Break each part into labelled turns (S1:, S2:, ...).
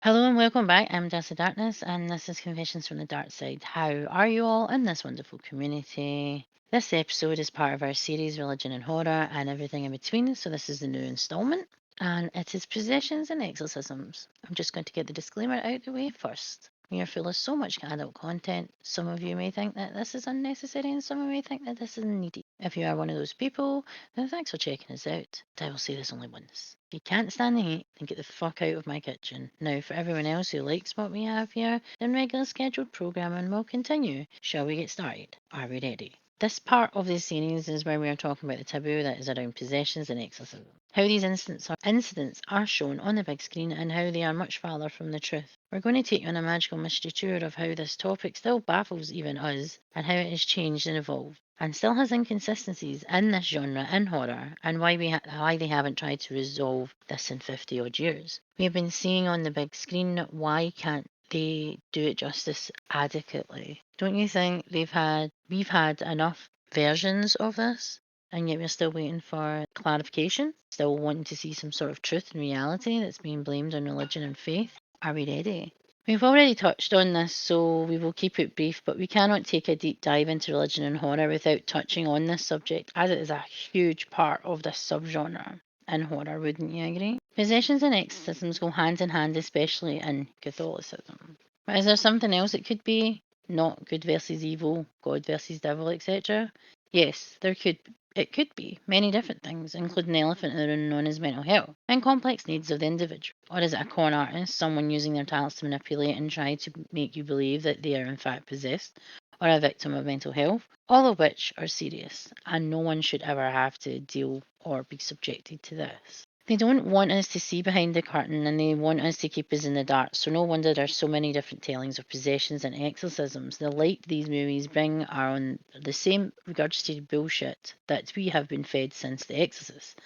S1: Hello and welcome back. I'm Jessa Darkness, and this is Confessions from the Darkside. How are you all in this wonderful community? This episode is part of our series Religion and Horror and Everything in Between, so this is the new installment, and it is Possessions and Exorcisms. I'm just going to get the disclaimer out of the way first. We are full of so much adult content. Some of you may think that this is unnecessary, and some of you may think that this is needy. If you are one of those people, then thanks for checking us out. I will say this only once. If you can't stand the heat, then get the fuck out of my kitchen. Now, for everyone else who likes what we have here, then regular scheduled programming will continue. Shall we get started? Are we ready? This part of the series is where we are talking about the taboo that is around possessions and exorcism. How these incidents are shown on the big screen and how they are much farther from the truth. We're going to take you on a magical mystery tour of how this topic still baffles even us and how it has changed and evolved and still has inconsistencies in this genre in horror and why they haven't tried to resolve this in 50 odd years. We have been seeing on the big screen, why can't they do it justice adequately? Don't you think we've had enough versions of this? And yet we're still waiting for clarification, still wanting to see some sort of truth and reality that's being blamed on religion and faith. Are we ready? We've already touched on this, so we will keep it brief, but we cannot take a deep dive into religion and horror without touching on this subject, as it is a huge part of this subgenre in horror, wouldn't you agree? Possessions and exorcisms go hand in hand, especially in Catholicism. But is there something else it could be? Not good versus evil, God versus devil, etc.? Yes, it could be many different things, including the elephant in the room known as mental health and complex needs of the individual. Or is it a con artist, someone using their talents to manipulate and try to make you believe that they are in fact possessed, or a victim of mental health? All of which are serious, and no one should ever have to deal or be subjected to this. They don't want us to see behind the curtain and they want us to keep us in the dark, so no wonder there's so many different tellings of possessions and exorcisms. The light these movies bring are on the same regurgitated bullshit that we have been fed since The Exorcist.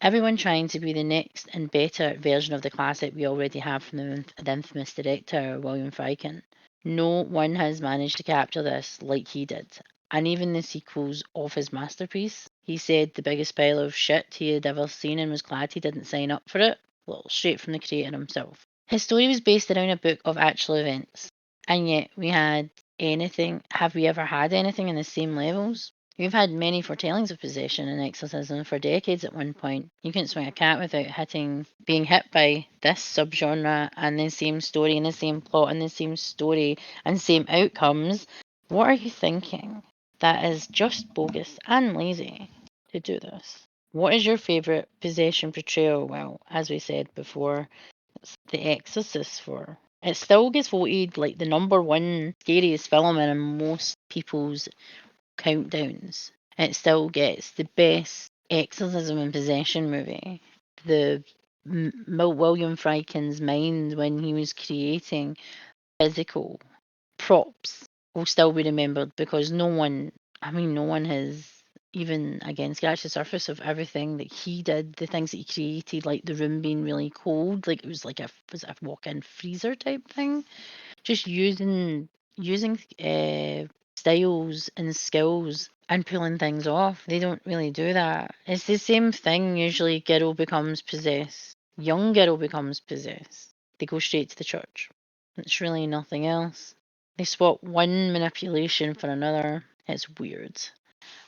S1: Everyone trying to be the next and better version of the classic we already have from the infamous director William Friedkin. No one has managed to capture this like he did, and even the sequels of his masterpiece. He said the biggest pile of shit he had ever seen and was glad he didn't sign up for it. Well, straight from the creator himself. His story was based around a book of actual events, and yet have we ever had anything in the same levels? We've had many foretellings of possession and exorcism for decades at one point. You couldn't swing a cat without being hit by this subgenre and the same story and the same plot and the same story and same outcomes. What are you thinking? That is just bogus and lazy to do this. What is your favourite possession portrayal? Well, as we said before, it's The Exorcist for. It still gets voted like the number one scariest film in most people's countdowns. It still gets the best exorcism and possession movie. The William Friedkin's mind when he was creating physical props will still be remembered because no one has even again scratched the surface of everything that he did, the things that he created, like the room being really cold, like it was like a walk-in freezer type thing. Just using styles and skills and pulling things off. They don't really do that. It's the same thing usually. Girl becomes possessed. Young girl becomes possessed. They go straight to the church. It's really nothing else. They swap one manipulation for another. It's weird.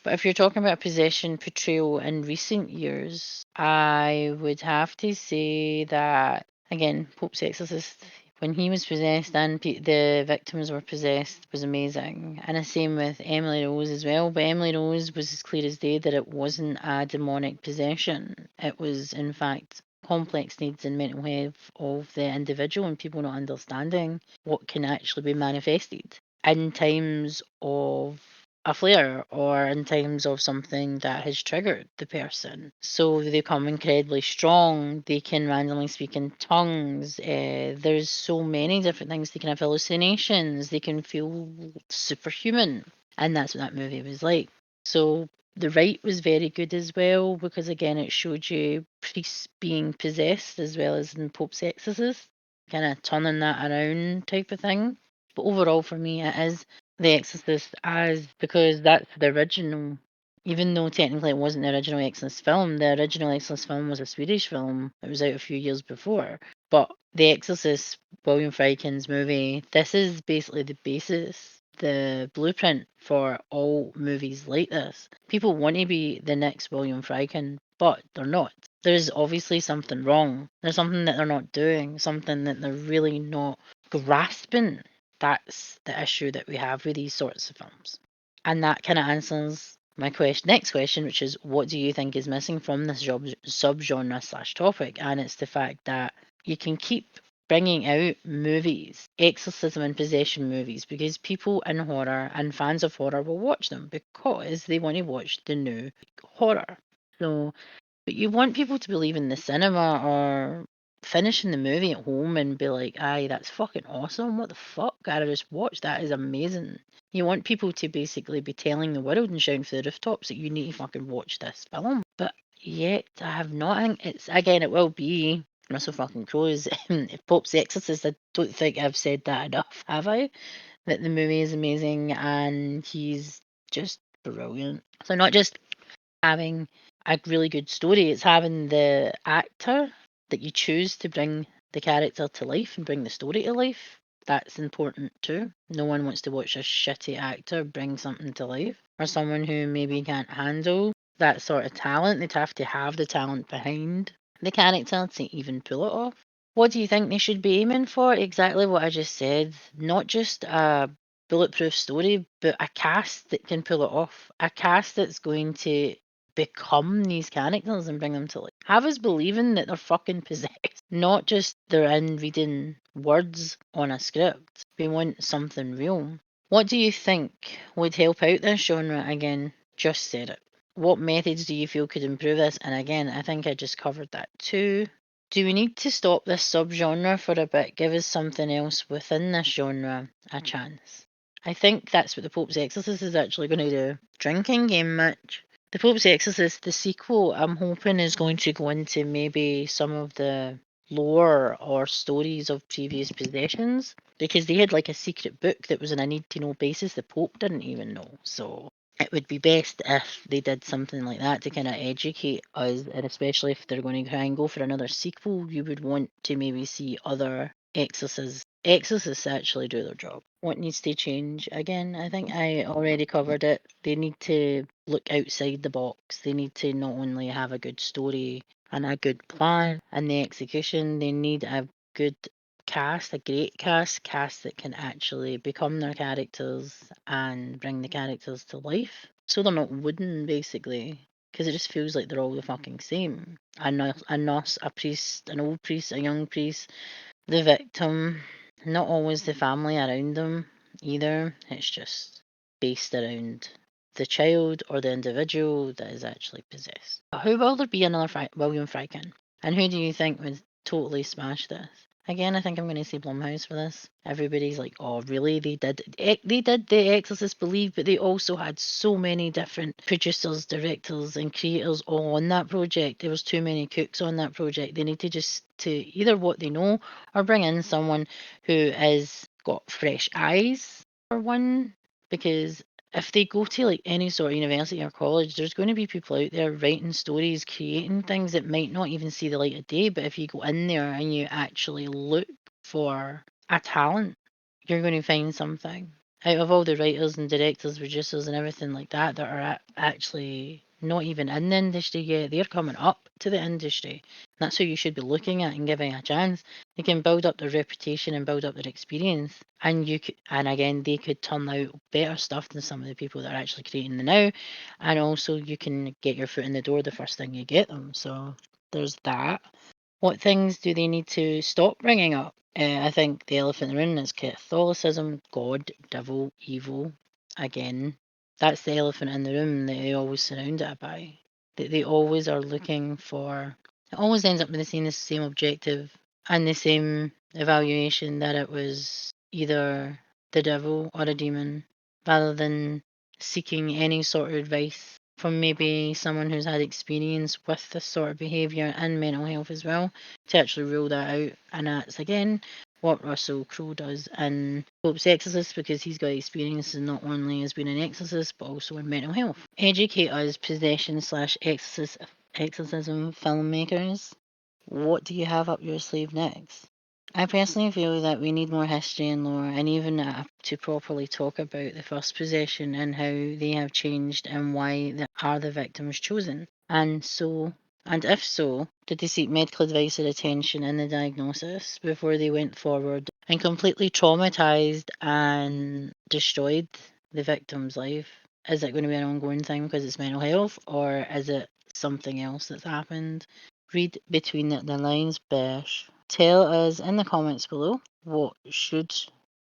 S1: But if you're talking about possession portrayal in recent years, I would have to say that, again, Pope's Exorcist, when he was possessed and the victims were possessed, was amazing. And the same with Emily Rose as well. But Emily Rose was as clear as day that it wasn't a demonic possession. It was, in fact, complex needs and mental health of the individual and people not understanding what can actually be manifested in times of a flare or in times of something that has triggered the person. So they become incredibly strong. They can randomly speak in tongues. There's so many different things. They can have hallucinations. They can feel superhuman. And that's what that movie was like. So the Rite was very good as well because, again, it showed you priests being possessed as well as in Pope's Exorcist, kind of turning that around type of thing. But overall, for me, it is The Exorcist because that's the original. Even though technically it wasn't the original Exorcist film, the original Exorcist film was a Swedish film. It was out a few years before. But The Exorcist, William Friedkin's movie, this is basically the basis, the blueprint for all movies like this. People want to be the next William Friedkin, but they're not. There's obviously something wrong. There's something that they're not doing, something that they're really not grasping. That's the issue that we have with these sorts of films. And that kind of answers my next question, which is, what do you think is missing from this subgenre / topic? And it's the fact that you can keep bringing out movies, exorcism and possession movies, because people in horror and fans of horror will watch them because they want to watch the new horror. So, but you want people to believe in the cinema or finishing the movie at home and be like, aye, that's fucking awesome. What the fuck? Gotta just watch that. Is amazing. You want people to basically be telling the world and shouting for the rooftops that you need to fucking watch this film. But yet I have not. It's again, it will be Russell fucking Crowe's if Pope's the Exorcist. I don't think I've said that enough, have I? That the movie is amazing and he's just brilliant. So not just having a really good story, it's having the actor that you choose to bring the character to life and bring the story to life. That's important too. No one wants to watch a shitty actor bring something to life, or someone who maybe can't handle that sort of talent. They'd have to have the talent behind the character to even pull it off. What do you think they should be aiming for? Exactly what I just said. Not just a bulletproof story, but a cast that can pull it off. A cast that's going to become these characters and bring them to life. Have us believing that they're fucking possessed, not just they're in reading words on a script. We want something real. What do you think would help out this genre? Again, just said it. What methods do you feel could improve this? And again, I think I just covered that too. Do we need to stop this subgenre for a bit? Give us something else within this genre a chance. I think that's what the Pope's Exorcist is actually going to do. Drinking game match. The Pope's Exorcist, the sequel, I'm hoping is going to go into maybe some of the lore or stories of previous possessions, because they had like a secret book that was on a need to know basis the Pope didn't even know. So it would be best if they did something like that to kind of educate us, and especially if they're going to try and go for another sequel, you would want to maybe see other exorcists actually do their job. What needs to change? Again, I think I already covered it. They need to look outside the box. They need to not only have a good story and a good plan and the execution, they need a good cast, a great cast that can actually become their characters and bring the characters to life. So they're not wooden, basically, because it just feels like they're all the fucking same. A nurse, a priest, an old priest, a young priest, the victim, not always the family around them either. It's just based around the child or the individual that is actually possessed. Who will there be another William Friedkin? And who do you think would totally smash this? Again, I think I'm going to say Blumhouse for this. Everybody's like, "Oh, really? They did The Exorcist Believe," but they also had so many different producers, directors, and creators all on that project. There was too many cooks on that project. They need to just to either what they know or bring in someone who is got fresh eyes for one, because if they go to like any sort of university or college, there's going to be people out there writing stories, creating things that might not even see the light of day. But if you go in there and you actually look for a talent, you're going to find something. Out of all the writers and directors, producers, and everything like that are actually not even in the industry yet, they're coming up to the industry. That's who you should be looking at and giving a chance. They can build up their reputation and build up their experience, and and again, they could turn out better stuff than some of the people that are actually creating the now. And also, you can get your foot in the door the first thing you get them. So there's that. What things do they need to stop bringing up? I think the elephant in the room is Catholicism, God, devil, evil. Again, that's the elephant in the room that they always surround it by. That they always are looking for. It always ends up with the same objective and the same evaluation, that it was either the devil or a demon, rather than seeking any sort of advice from maybe someone who's had experience with this sort of behaviour and mental health as well, to actually rule that out. And that's again what Russell Crowe does in Pope's Exorcist, because he's got experience not only as being an exorcist but also in mental health. Educate us, possession / exorcism filmmakers. What do you have up your sleeve next? I personally feel that we need more history and lore, and even to properly talk about the first possession and how they have changed and why they are the victims chosen. And if so, did they seek medical advice or attention in the diagnosis before they went forward and completely traumatized and destroyed the victim's life? Is it going to be an ongoing thing because it's mental health, or is it something else that's happened? Read between the lines, Besh. Tell us in the comments below, what should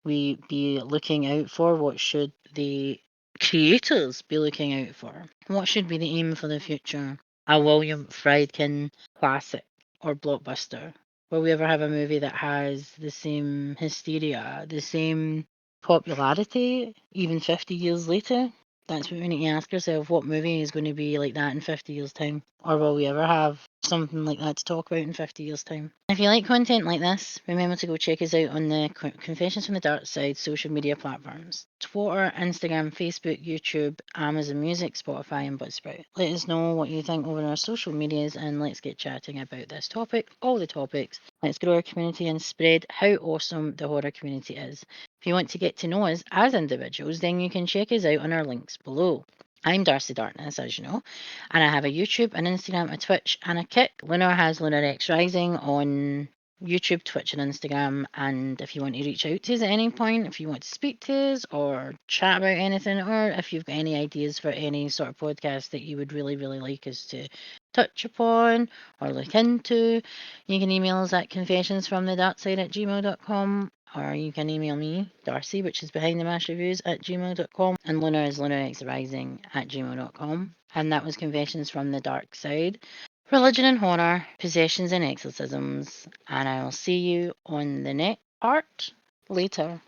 S1: we be looking out for? What should the creators be looking out for? What should be the aim for the future? A William Friedkin classic or blockbuster? Will we ever have a movie that has the same hysteria, the same popularity, even 50 years later? That's what we need to ask ourselves. What movie is going to be like that in 50 years' time? Or will we ever have something like that to talk about in 50 years' time? If you like content like this, remember to go check us out on the Confessions from the Darkside social media platforms: Twitter, Instagram, Facebook, YouTube, Amazon Music, Spotify, and Buzzsprout. Let us know what you think over our social medias, and let's get chatting about this topic, all the topics. Let's grow our community and spread how awesome the horror community is. If you want to get to know us as individuals, then you can check us out on our links below. I'm Darcy Darkness, as you know, and I have a YouTube, an Instagram, a Twitch, and a Kick. Lunar has Lunar X Rising on YouTube, Twitch, and Instagram. And if you want to reach out to us at any point, if you want to speak to us or chat about anything, or if you've got any ideas for any sort of podcast that you would really, really like us to touch upon or look into, you can email us at confessionsfromthedarkside@gmail.com, or you can email me, Darcy, which is behind the mash reviews, @gmail.com, and Lunar is lunarxrising@gmail.com. And that was Confessions from the Dark Side, Religion and Horror, Possessions and Exorcisms. And I will see you on the next part later.